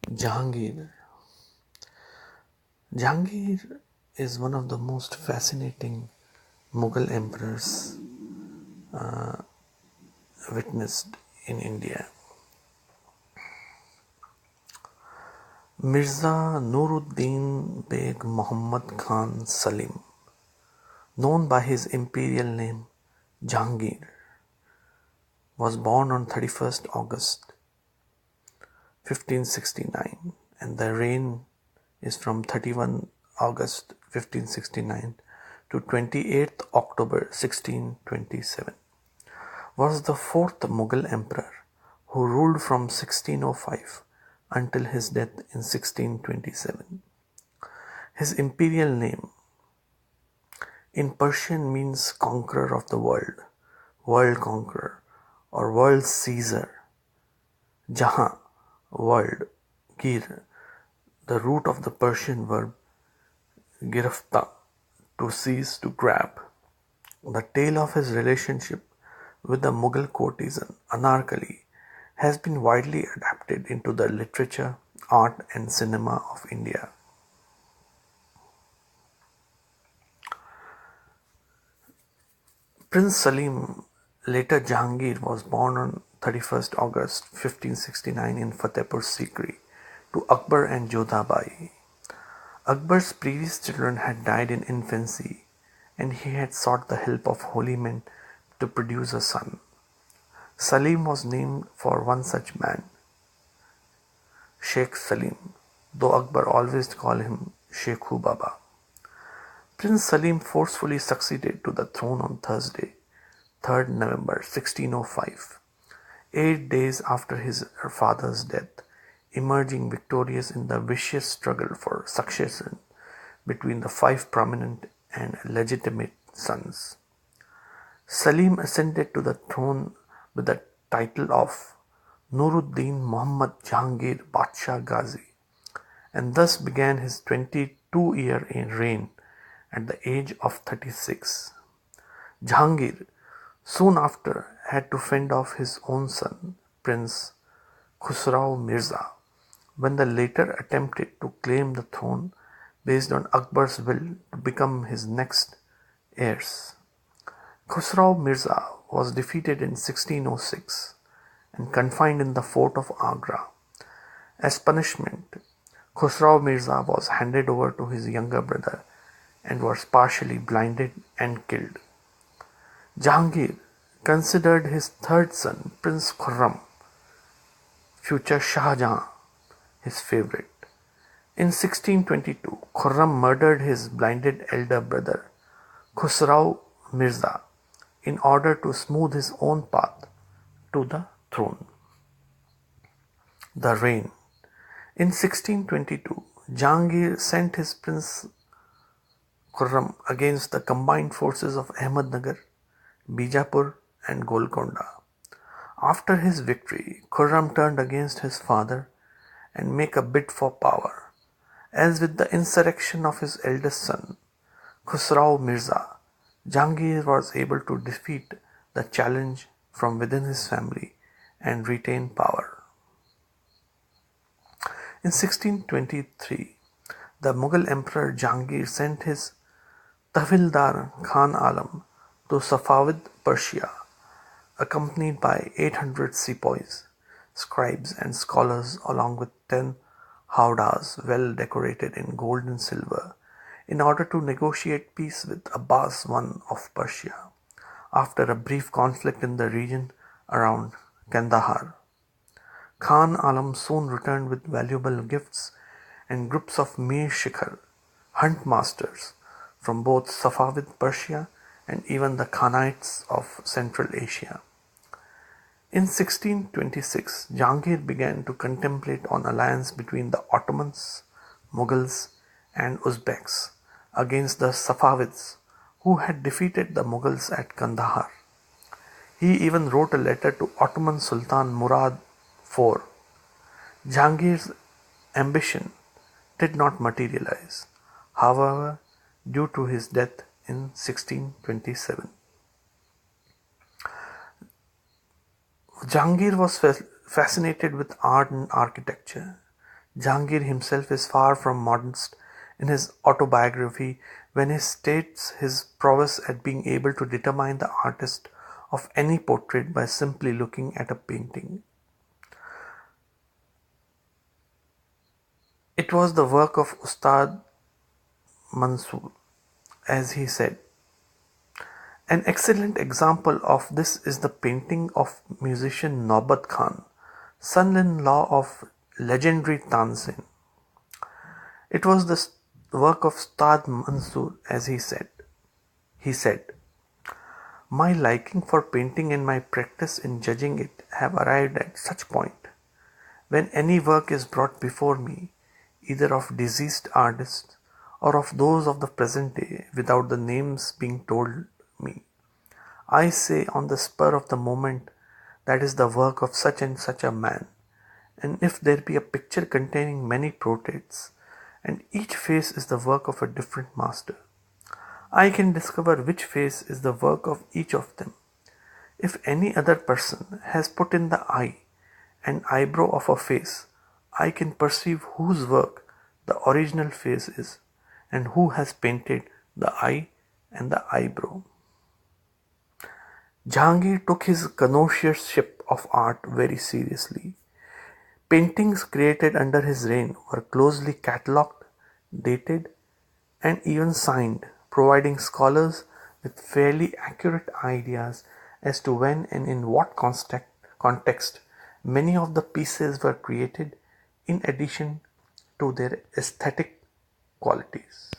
Jahangir. Jahangir is one of the most fascinating Mughal emperors witnessed in India. Mirza Nuruddin Beg Muhammad Khan Salim, known by his imperial name Jahangir, was born on 31st August 1569, and the reign is from 31 August 1569 to 28th October 1627. Was the fourth Mughal emperor who ruled from 1605 until his death in 1627. His imperial name in Persian means conqueror of the world, world conqueror, or world Caesar. Jahan, world, gir, the root of the Persian verb girafta, to seize, to grab. The tale of his relationship with the Mughal courtesan Anarkali has been widely adapted into the literature, art and cinema of India. Prince Salim, later Jahangir, was born on 31st August 1569 in Fatehpur Sikri to Akbar and Jodhabai. Akbar's previous children had died in infancy, and he had sought the help of holy men to produce a son. Salim was named for one such man, Sheikh Salim, though Akbar always called him Sheikhu Baba. Prince Salim forcefully succeeded to the throne on Thursday, 3rd November 1605, 8 days after his father's death, emerging victorious in the vicious struggle for succession between the 5 prominent and legitimate sons. Salim ascended to the throne with the title of Nuruddin Muhammad Jahangir Badshah Ghazi, and thus began his 22-year reign at the age of 36. Jahangir soon after had to fend off his own son, Prince Khusrau Mirza, when the latter attempted to claim the throne based on Akbar's will to become his next heirs. Khusrau Mirza was defeated in 1606 and confined in the fort of Agra. As punishment, Khusrau Mirza was handed over to his younger brother and was partially blinded and killed. Jahangir considered his third son, Prince Khurram, future Shah Jahan, his favorite. In 1622, Khurram murdered his blinded elder brother, Khusrau Mirza, in order to smooth his own path to the throne. The reign. In 1622, Jahangir sent his Prince Khurram against the combined forces of Ahmednagar, Bijapur and Golconda. After his victory, Khurram turned against his father and made a bid for power. As with the insurrection of his eldest son, Khusrau Mirza, Jahangir was able to defeat the challenge from within his family and retain power. In 1623, the Mughal Emperor Jahangir sent his Tahvildar Khan Alam to Safavid, Persia, accompanied by 800 sepoys, scribes and scholars along with 10 howdahs well decorated in gold and silver, in order to negotiate peace with Abbas I of Persia, after a brief conflict in the region around Kandahar. Khan Alam soon returned with valuable gifts and groups of Mir Shikhar, hunt masters from both Safavid Persia and even the Khanites of Central Asia. In 1626, Jahangir began to contemplate an alliance between the Ottomans, Mughals and Uzbeks against the Safavids, who had defeated the Mughals at Kandahar. He even wrote a letter to Ottoman Sultan Murad IV. Jahangir's ambition did not materialize, however, due to his death in 1627. Jahangir was fascinated with art and architecture. Jahangir himself is far from modest in his autobiography when he states his prowess at being able to determine the artist of any portrait by simply looking at a painting. It was the work of Ustad Mansoor, as he said. An excellent example of this is the painting of musician Naubat Khan, son-in-law of legendary Tanzin. It was the work of Ustad Mansoor, as he said. He said, "My liking for painting and my practice in judging it have arrived at such point, when any work is brought before me, either of deceased artists or of those of the present day, without the names being told me, I say on the spur of the moment, that is the work of such and such a man. And if there be a picture containing many portraits, and each face is the work of a different master, I can discover which face is the work of each of them. If any other person has put in the eye and eyebrow of a face, I can perceive whose work the original face is, and who has painted the eye and the eyebrow." Jahangir took his connoisseurship of art very seriously. Paintings created under his reign were closely catalogued, dated, and even signed, providing scholars with fairly accurate ideas as to when and in what context many of the pieces were created, in addition to their aesthetic qualities.